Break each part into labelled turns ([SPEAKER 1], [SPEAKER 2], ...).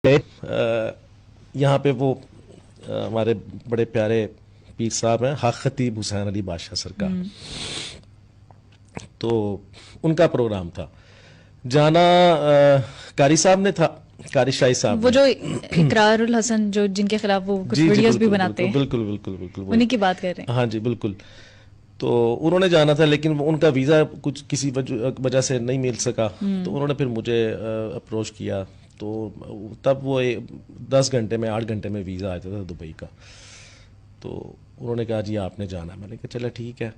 [SPEAKER 1] यहाँ पे वो हमारे बड़े प्यारे पीर साहब हैं, हाक़ खतीब हुसैन अली बादशाह सरकार, तो उनका प्रोग्राम था। जाना कारी साहब ने था, कारी शाही साहब,
[SPEAKER 2] वो जो इकरारुल हसन जो जिनके खिलाफ वो कुछ वीडियोस भी बनाते हैं,
[SPEAKER 1] बिल्कुल बिल्कुल बिल्कुल
[SPEAKER 2] उन्हीं की बात कर रहे हैं।
[SPEAKER 1] हाँ जी बिल्कुल। तो उन्होंने जाना था लेकिन उनका वीज़ा कुछ किसी वजह से नहीं मिल सका, तो उन्होंने फिर मुझे अप्रोच किया। तो तब वो 10 घंटे में 8 घंटे में वीज़ा आया था दुबई का। तो उन्होंने कहा जी आपने जाना है। मैंने कहा चला ठीक है।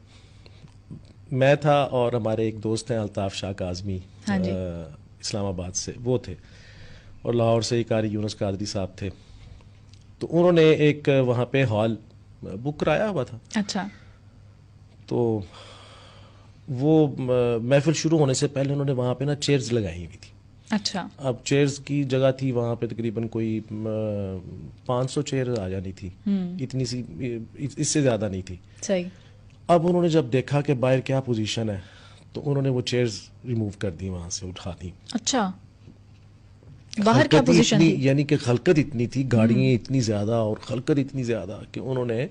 [SPEAKER 1] मैं था और हमारे एक दोस्त हैं अल्ताफ़ शाह काज़मी,
[SPEAKER 2] हाँ
[SPEAKER 1] इस्लामाबाद से वो थे, और लाहौर से ही कारी यूनुस कादरी साहब थे। तो उन्होंने एक वहाँ पे हॉल बुक कराया हुआ था।
[SPEAKER 2] अच्छा।
[SPEAKER 1] तो वो महफिल शुरू होने से पहले उन्होंने वहाँ पे ना चेयर्स लगाई हुई थी।
[SPEAKER 2] अच्छा।
[SPEAKER 1] अब चेयर्स की जगह थी वहाँ पे तकरीबन कोई 500 चेयर आ जानी थी, इतनी सी, इससे ज़्यादा नहीं थी।
[SPEAKER 2] सही।
[SPEAKER 1] अब उन्होंने जब देखा कि बाहर क्या पोजीशन है, तो उन्होंने वो चेयर्स रिमूव कर दी, वहाँ से उठा दी।
[SPEAKER 2] अच्छा, बाहर क्या पोजीशन थी?
[SPEAKER 1] यानी कि खलकत इतनी थी, गाड़ियाँ इतनी ज़्यादा और खलकत इतनी ज़्यादा कि उन्होंने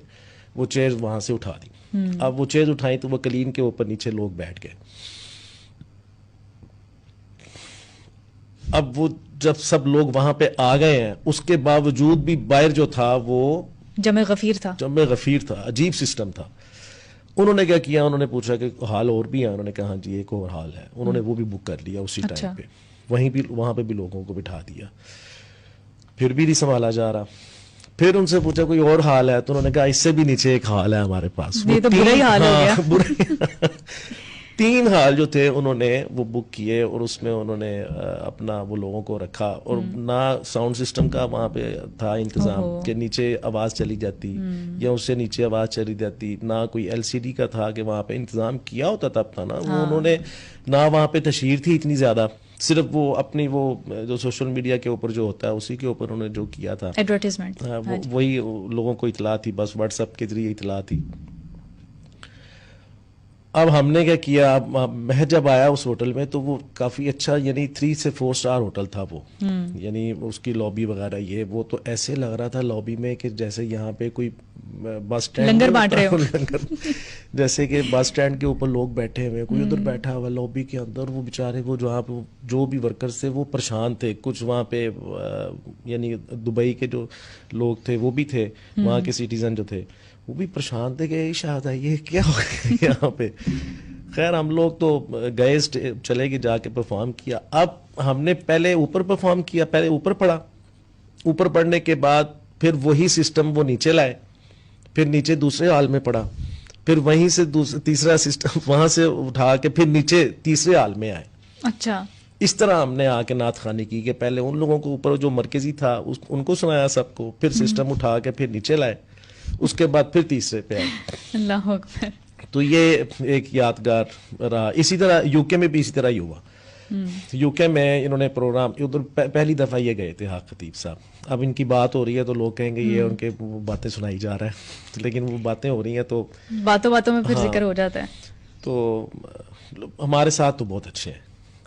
[SPEAKER 1] वो चेयर वहाँ से उठा दी। अब वो चेयर उठाई तो वो कलीन के ऊपर नीचे लोग बैठ गए। अब वो जब सब लोग वहां पे आ गए हैं, उसके बावजूद भी बाहर जो था वो
[SPEAKER 2] जमे गफीर था।
[SPEAKER 1] जमे गफीर था, अजीब सिस्टम था। उन्होंने क्या किया, उन्होंने पूछा कि हाल और भी है? उन्होंने कहा हाँ जी एक और हाल है। उन्होंने वो भी बुक कर लिया उसी
[SPEAKER 2] अच्छा।
[SPEAKER 1] टाइम पे, वहां पे भी लोगों को बिठा दिया। फिर भी नहीं संभाला जा रहा। फिर उनसे पूछा कोई और हाल है? तो उन्होंने कहा इससे भी नीचे एक हाल है हमारे पास।
[SPEAKER 2] ये तो बुरा ही हाल हो गया।
[SPEAKER 1] बुरा 3 हाल जो थे उन्होंने वो बुक किए, और उसमें उन्होंने अपना वो लोगों को रखा, और ना साउंड सिस्टम का वहाँ पे था इंतजाम कि नीचे आवाज़ चली जाती या उससे नीचे आवाज़ चली जाती, ना कोई एलसीडी का था कि वहाँ पे इंतजाम किया होता तब था ना। वो उन्होंने ना वहाँ पे तशहीर थी इतनी ज़्यादा, सिर्फ वो अपनी वो जो सोशल मीडिया के ऊपर जो होता है उसी के ऊपर उन्होंने जो किया था
[SPEAKER 2] एडवर्टाइजमेंट,
[SPEAKER 1] वही लोगों को इतला थी, बस व्हाट्सएप के जरिए इतला थी। अब हमने क्या किया, मैं जब आया उस होटल में तो वो काफ़ी अच्छा, यानी 3 से 4 स्टार होटल था वो, यानी उसकी लॉबी वगैरह ये वो, तो ऐसे लग रहा था लॉबी में कि जैसे यहाँ पे कोई बस स्टैंड
[SPEAKER 2] लंगर बांट रहे हो।
[SPEAKER 1] लंगर जैसे कि बस स्टैंड के ऊपर लोग बैठे हुए, कोई उधर बैठा हुआ लॉबी के अंदर। वो बेचारे वो जहाँ पे जो भी वर्कर्स थे वो परेशान थे। कुछ वहाँ पे यानी दुबई के जो लोग थे वो भी थे, वहाँ के सिटीजन जो थे वो भी परेशान थे कि शायद ये क्या हो गया यहाँ पे। खैर हम लोग तो गए, चले गए, जाके परफॉर्म किया। अब हमने पहले ऊपर परफॉर्म किया, पहले ऊपर पढ़ा, ऊपर पढ़ने के बाद फिर वही सिस्टम वो नीचे लाए, फिर नीचे दूसरे हाल में पढ़ा, फिर वहीं से तीसरा सिस्टम वहां से उठा के फिर नीचे तीसरे हाल में आए।
[SPEAKER 2] अच्छा।
[SPEAKER 1] इस तरह हमने आके नात खानी की कि पहले उन लोगों को ऊपर जो मरकजी था उनको सुनाया सबको, फिर सिस्टम उठा के फिर नीचे लाए, उसके बाद फिर तीसरे पे आए।
[SPEAKER 2] अल्लाह अकबर।
[SPEAKER 1] तो ये एक यादगार रहा। इसी तरह यूके में भी इसी तरह ही हुआ। यूके में इन्होंने प्रोग्राम, उधर पहली दफ़ा ये गए थे हाक़ खतीब साहब। अब इनकी बात हो रही है तो लोग कहेंगे ये उनके बातें सुनाई जा रहा है, लेकिन वो बातें हो रही हैं तो
[SPEAKER 2] बातों बातों में फिर जिक्र हो जाता है।
[SPEAKER 1] तो हमारे साथ तो बहुत अच्छे हैं,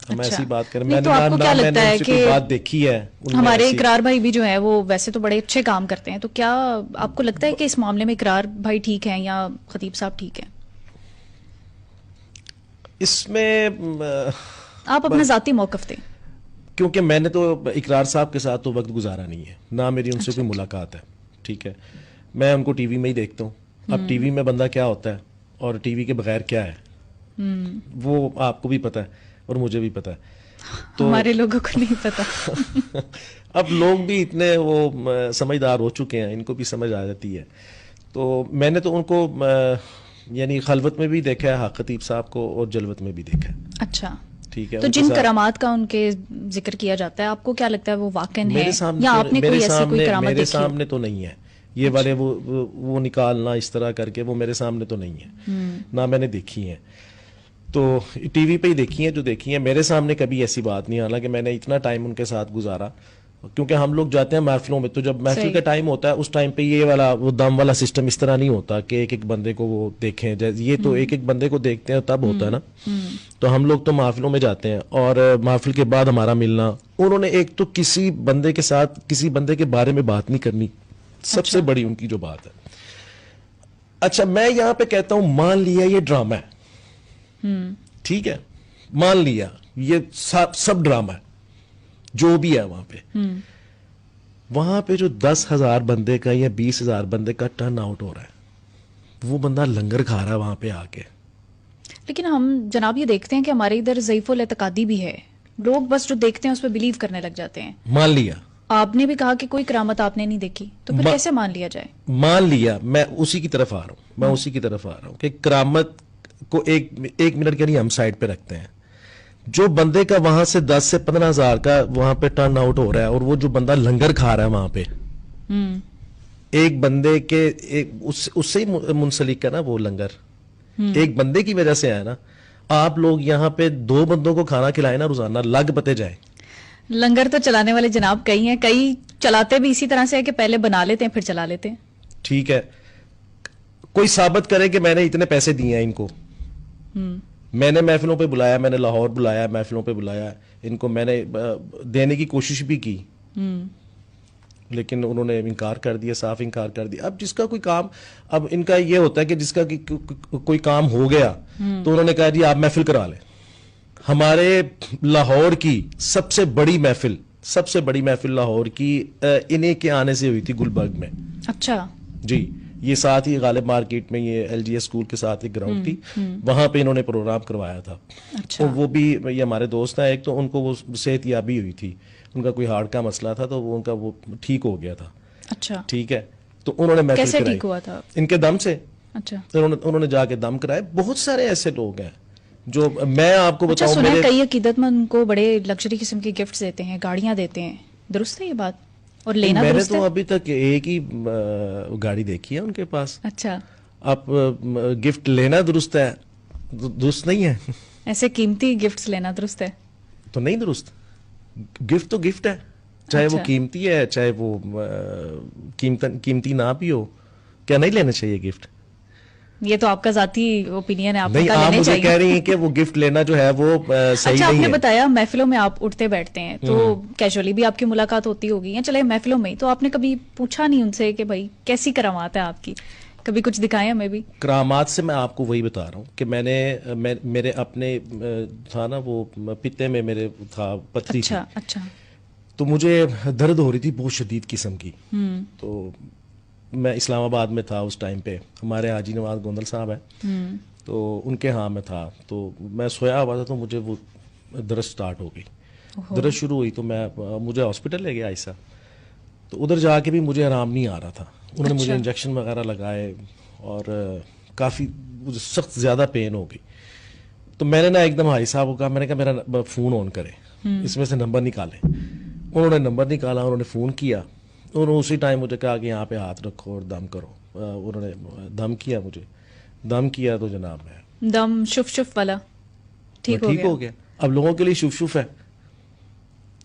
[SPEAKER 1] हम ऐसी बात करें। मैंने
[SPEAKER 2] तो आपको क्या लगता है कि
[SPEAKER 1] बात देखी है,
[SPEAKER 2] हमारे इकरार भाई भी जो है वो वैसे तो बड़े अच्छे काम करते हैं, तो क्या आपको लगता है कि इस मामले में इकरार भाई ठीक हैं या खतीब साहब ठीक हैं?
[SPEAKER 1] इसमें
[SPEAKER 2] आप अपना जाती मौकफ दें।
[SPEAKER 1] क्योंकि मैंने तो इकरार साहब के साथ तो वक्त गुजारा नहीं है, ना मेरी उनसे कोई मुलाकात है, ठीक है। मैं उनको टीवी में ही देखता हूँ। अब टीवी में बंदा क्या होता है और टीवी के बगैर क्या है, वो आपको भी पता है और मुझे भी पता है, तो
[SPEAKER 2] हमारे लोगों को नहीं पता।
[SPEAKER 1] अब लोग भी इतने वो समझदार हो चुके हैं, इनको भी समझ आ जाती है। तो मैंने तो उनको यानी खलवत में भी देखा है हाक़ खतीब साहब को, और जलवत में भी देखा है।
[SPEAKER 2] अच्छा,
[SPEAKER 1] ठीक है।
[SPEAKER 2] तो जिन करामात का उनके जिक्र किया जाता है, आपको क्या लगता है वो वाकई है या आपने कोई ऐसी कोई करामत देखी?
[SPEAKER 1] मेरे सामने तो नहीं है ये वाले वो निकालना इस तरह करके, वो मेरे सामने तो नहीं है, ना मैंने देखी है। तो टीवी पे ही देखी है जो देखी है, मेरे सामने कभी ऐसी बात नहीं। हालांकि मैंने इतना टाइम उनके साथ गुजारा, क्योंकि हम लोग जाते हैं महफिलों में, तो जब महफिल
[SPEAKER 2] सही।
[SPEAKER 1] का टाइम होता है उस टाइम पे ये वाला वो दम वाला सिस्टम इस तरह नहीं होता कि एक एक बंदे को वो देखें, जैसे ये तो एक एक बंदे को देखते हैं तब होता है ना। तो हम लोग तो महफिलों में जाते हैं और महफिल के बाद हमारा मिलना, उन्होंने एक तो किसी बंदे के साथ किसी बंदे के बारे में बात नहीं करनी, सबसे बड़ी उनकी जो बात है। अच्छा, मैं यहां पे कहता हूं मान लिया ये ड्रामा है, ठीक है, मान लिया ये सब ड्रामा है जो भी है वहां पे। वहां पे जो 10,000 बंदे का या 20,000 बंदे का टर्न आउट हो रहा है, वो बंदा लंगर खा रहा है वहां पे आके।
[SPEAKER 2] लेकिन हम जनाब ये देखते हैं कि हमारे इधर ज़ईफ़ुल एतकादी भी है, लोग बस जो देखते हैं उस पर बिलीव करने लग जाते हैं।
[SPEAKER 1] मान लिया,
[SPEAKER 2] आपने भी कहा कि कोई करामत आपने नहीं देखी, तो फिर कैसे मान लिया जाए?
[SPEAKER 1] मान लिया, मैं उसी की तरफ आ रहा हूं, मैं उसी की तरफ आ रहा हूं कि करामत को एक मिनट के लिए हम साइड पे रखते हैं। जो बंदे का वहां से 10 से 15,000 का वहां पे टर्न आउट हो रहा है, और वो जो बंदा लंगर खा रहा है वहां पे, एक बंदे के उससे ही मुंसलिक है ना वो लंगर, एक बंदे की वजह से है ना। आप लोग यहाँ पे 2 बंदों को खाना खिलाए ना रोजाना, लग पते जाए।
[SPEAKER 2] लंगर तो चलाने वाले जनाब कई हैं, कई चलाते भी इसी तरह से है कि पहले बना लेते हैं फिर चला लेते हैं।
[SPEAKER 1] ठीक है, कोई साबित करे कि मैंने इतने पैसे दिए हैं इनको, मैंने महफिलों पे बुलाया, मैंने लाहौर बुलाया, महफिलों पे बुलाया इनको, मैंने देने की कोशिश भी की, लेकिन उन्होंने इनकार कर दिया, साफ इनकार कर दिया। अब जिसका कोई काम, अब इनका ये होता है कि जिसका कोई काम हो गया तो उन्होंने कहा जी आप महफिल करा लें। हमारे लाहौर की सबसे बड़ी महफिल लाहौर की इन्हीं के आने से हुई थी गुलबर्ग में।
[SPEAKER 2] अच्छा
[SPEAKER 1] जी, ये साथ ही गालिब मार्केट में ये LGS स्कूल के साथ एक ग्राउंड थी, वहां पे इन्होंने प्रोग्राम करवाया था।
[SPEAKER 2] अच्छा।
[SPEAKER 1] तो वो भी ये हमारे दोस्त हैं एक, तो उनको वो सेहतयाबी हुई थी, उनका कोई हार्ट का मसला था, तो वो उनका वो ठीक हो गया था।
[SPEAKER 2] अच्छा,
[SPEAKER 1] ठीक है, तो उन्होंने महफिल
[SPEAKER 2] कैसे
[SPEAKER 1] कराई
[SPEAKER 2] ठीक हुआ था?
[SPEAKER 1] इनके दम से।
[SPEAKER 2] अच्छा,
[SPEAKER 1] उन्होंने जाके दम कराए। बहुत सारे ऐसे लोग हैं जो मैं आपको
[SPEAKER 2] अच्छा,
[SPEAKER 1] बताऊं,
[SPEAKER 2] सुना है
[SPEAKER 1] मेरे
[SPEAKER 2] कई अकीदतमंद को बड़े लग्जरी किस्म के गिफ्ट्स देते हैं, गाड़ियां देते हैं, दुरुस्त है ये बात? और लेना
[SPEAKER 1] मैंने
[SPEAKER 2] दुरुस्त
[SPEAKER 1] तो
[SPEAKER 2] है?
[SPEAKER 1] अभी तक एक ही गाड़ी देखी है उनके पास।
[SPEAKER 2] अच्छा,
[SPEAKER 1] आप गिफ्ट लेना दुरुस्त है, दुरुस्त नहीं है
[SPEAKER 2] ऐसे कीमती गिफ्ट्स लेना दुरुस्त है?
[SPEAKER 1] तो नहीं दुरुस्त। गिफ्ट तो गिफ्ट है, चाहे वो
[SPEAKER 2] अच्छा।
[SPEAKER 1] कीमती है, चाहे वो कीमती ना भी हो। क्या नहीं लेना चाहिए गिफ्ट?
[SPEAKER 2] ये तो आपका जाती ओपिनियन है, आपने
[SPEAKER 1] नहीं,
[SPEAKER 2] कहा
[SPEAKER 1] आप
[SPEAKER 2] लेने
[SPEAKER 1] मुझे
[SPEAKER 2] चाहिए।
[SPEAKER 1] कह रही हैं कि वो गिफ्ट लेना जो है वो सही
[SPEAKER 2] अच्छा,
[SPEAKER 1] नहीं
[SPEAKER 2] आपने
[SPEAKER 1] है।
[SPEAKER 2] बताया महफिलों में आप उठते बैठते हैं, तो कैजुअली भी आपकी मुलाकात होती होगी, या चले महफिलों में ही, तो आपने कभी पूछा नहीं उनसे कि भाई कैसी करामात है आपकी, कभी कुछ दिखाएं हमें भी?
[SPEAKER 1] करामात से मैं आपको वही बता रहा हूँ कि मेरे अपने था ना वो पित्ते में मेरे था पथरी थी,
[SPEAKER 2] अच्छा, अच्छा।
[SPEAKER 1] तो मुझे दर्द हो रही थी बहुत शदीद किस्म की। तो मैं इस्लामाबाद में था उस टाइम पे, हमारे हाजी नवाज गोंदल साहब है, तो उनके यहाँ में था, तो मैं सोया हुआ था, तो मुझे वो दर्द स्टार्ट हो गई, दर्द शुरू हुई, तो मुझे हॉस्पिटल ले गया ऐसा। तो उधर जाके भी मुझे आराम नहीं आ रहा था, उन्होंने मुझे इंजेक्शन वगैरह लगाए और काफ़ी मुझे सख्त ज़्यादा पेन हो गई। तो मैंने ना एकदम हाई साहब को कहा, मैंने कहा मेरा फ़ोन ऑन करें, इसमें से नंबर निकालें। उन्होंने नंबर निकाला, उन्होंने फ़ोन किया, उन्होंने उसी टाइम मुझे कहा कि यहाँ पे हाथ रखो और दम करो। उन्होंने दम किया, मुझे दम किया, तो जनाब मैं
[SPEAKER 2] दम शुफ शुफ वाला ठीक हो गया?
[SPEAKER 1] अब लोगों के लिए शुफ शुफ है।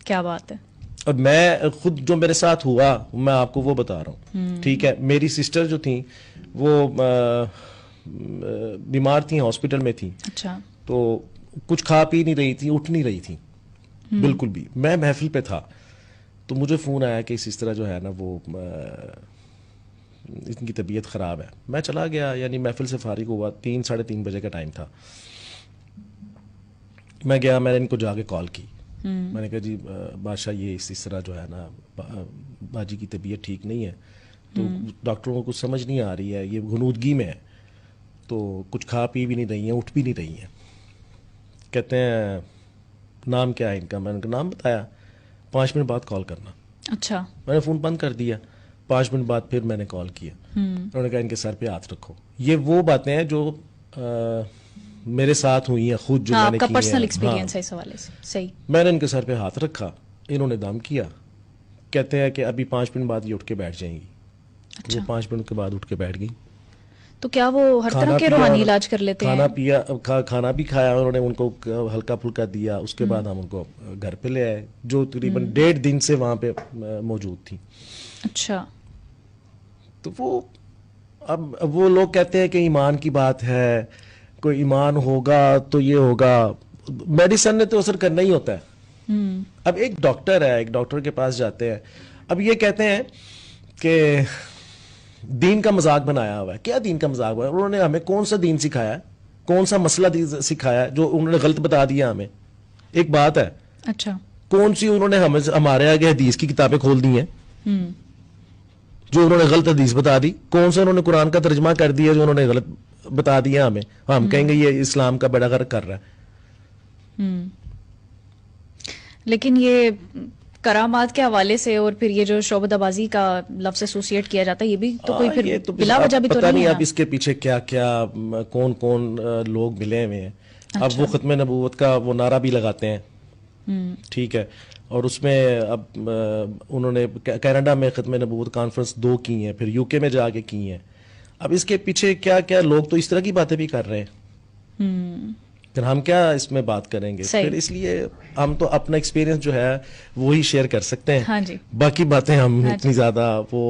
[SPEAKER 2] क्या बात है।
[SPEAKER 1] और मैं खुद जो मेरे साथ हुआ मैं आपको वो बता रहा हूँ, ठीक है। मेरी सिस्टर जो थी वो बीमार थी, हॉस्पिटल में थी,
[SPEAKER 2] अच्छा,
[SPEAKER 1] तो कुछ खा पी नहीं रही थी, उठ नहीं रही थी बिल्कुल भी। मैं महफिल पे था, तो मुझे फ़ोन आया कि इस तरह जो है ना वो इनकी तबीयत ख़राब है। मैं चला गया, यानी महफिल से फारिग हुआ, 3-3:30 बजे का टाइम था। मैं गया, मैंने इनको जाके कॉल की, मैंने कहा जी बादशाह ये इस तरह जो है ना बाजी की तबीयत ठीक नहीं है, तो डॉक्टरों को कुछ समझ नहीं आ रही है, ये घुनूदगी में है, तो कुछ खा पी भी नहीं रही हैं, उठ भी नहीं रही हैं। कहते हैं नाम क्या है इनका? मैंने नाम बताया, 5 मिनट बाद कॉल करना।
[SPEAKER 2] अच्छा,
[SPEAKER 1] मैंने फ़ोन बंद कर दिया, 5 मिनट बाद फिर मैंने कॉल किया, उन्होंने कहा इनके सर पे हाथ रखो। ये वो बातें हैं जो मेरे साथ हुई हैं, खुद जो मैंने
[SPEAKER 2] आपका
[SPEAKER 1] की
[SPEAKER 2] पर्सनल
[SPEAKER 1] हैं।
[SPEAKER 2] एक्सपीरियंस है इस हवाले से? सही।
[SPEAKER 1] मैंने इनके सर पे हाथ रखा, इन्होंने दम किया, कहते हैं कि अभी 5 मिनट बाद ये उठ के बैठ जाएंगी।
[SPEAKER 2] अच्छा।
[SPEAKER 1] वो 5 मिनट के बाद उठ के बैठ गई।
[SPEAKER 2] तो क्या वो हर तरह
[SPEAKER 1] खाना
[SPEAKER 2] के
[SPEAKER 1] पिया
[SPEAKER 2] रूहानी इलाज कर लेते
[SPEAKER 1] खाना
[SPEAKER 2] हैं?
[SPEAKER 1] पिया खाना भी खाया उन्होंने, उनको हल्का फुल्का दिया, उसके बाद हम उनको घर पे ले आए, जो तकरीबन 1.5 दिन से वहाँ पे मौजूद थी।
[SPEAKER 2] अच्छा।
[SPEAKER 1] तो वो अब वो लोग कहते हैं कि ईमान की बात है, कोई ईमान होगा तो ये होगा, मेडिसिन ने तो असर करना ही होता है। अब एक डॉक्टर है, एक डॉक्टर के पास जाते हैं, अब ये कहते हैं कि दीन का मजाक बनाया हुआ है। क्या दीन का मजाक बनाया? उन्होंने हमें कौन सा दीन सिखाया है, कौन सा मसला सिखाया है जो उन्होंने गलत बता दिया हमें? एक बात है,
[SPEAKER 2] अच्छा।
[SPEAKER 1] कौन सी उन्होंने हमें हमारे आगे हदीस की किताबें खोल दी हैं जो उन्होंने गलत हदीस बता दी? कौन सा उन्होंने कुरान का तर्जमा कर दिया जो उन्होंने गलत बता दिया हमें? हम कहेंगे ये इस्लाम का बेड़ा गर्क कर रहा है।
[SPEAKER 2] लेकिन ये करामात के हवाले से और फिर ये जो शोबदाबाजी का लफ्ज एसोसिएट किया जाता है, ये भी तो कोई फिर
[SPEAKER 1] ये तो
[SPEAKER 2] बिला वजह भी तो
[SPEAKER 1] पता
[SPEAKER 2] नहीं
[SPEAKER 1] नहीं
[SPEAKER 2] है
[SPEAKER 1] अब इसके पीछे क्या क्या कौन कौन लोग मिले हुए हैं। अब वो खत्म नबूवत का वो नारा भी लगाते हैं, ठीक है, और उसमें अब उन्होंने कनाडा में खत्म नबूवत कॉन्फ्रेंस 2 की हैं, फिर यूके में जाके की हैं। अब इसके पीछे क्या क्या लोग तो इस तरह की बातें भी कर रहे हैं, फिर हम क्या इसमें बात करेंगे? फिर इसलिए हम तो अपना एक्सपीरियंस जो है वो ही शेयर कर सकते हैं।
[SPEAKER 2] हाँ जी।
[SPEAKER 1] बाकी बातें हम इतनी ज्यादा वो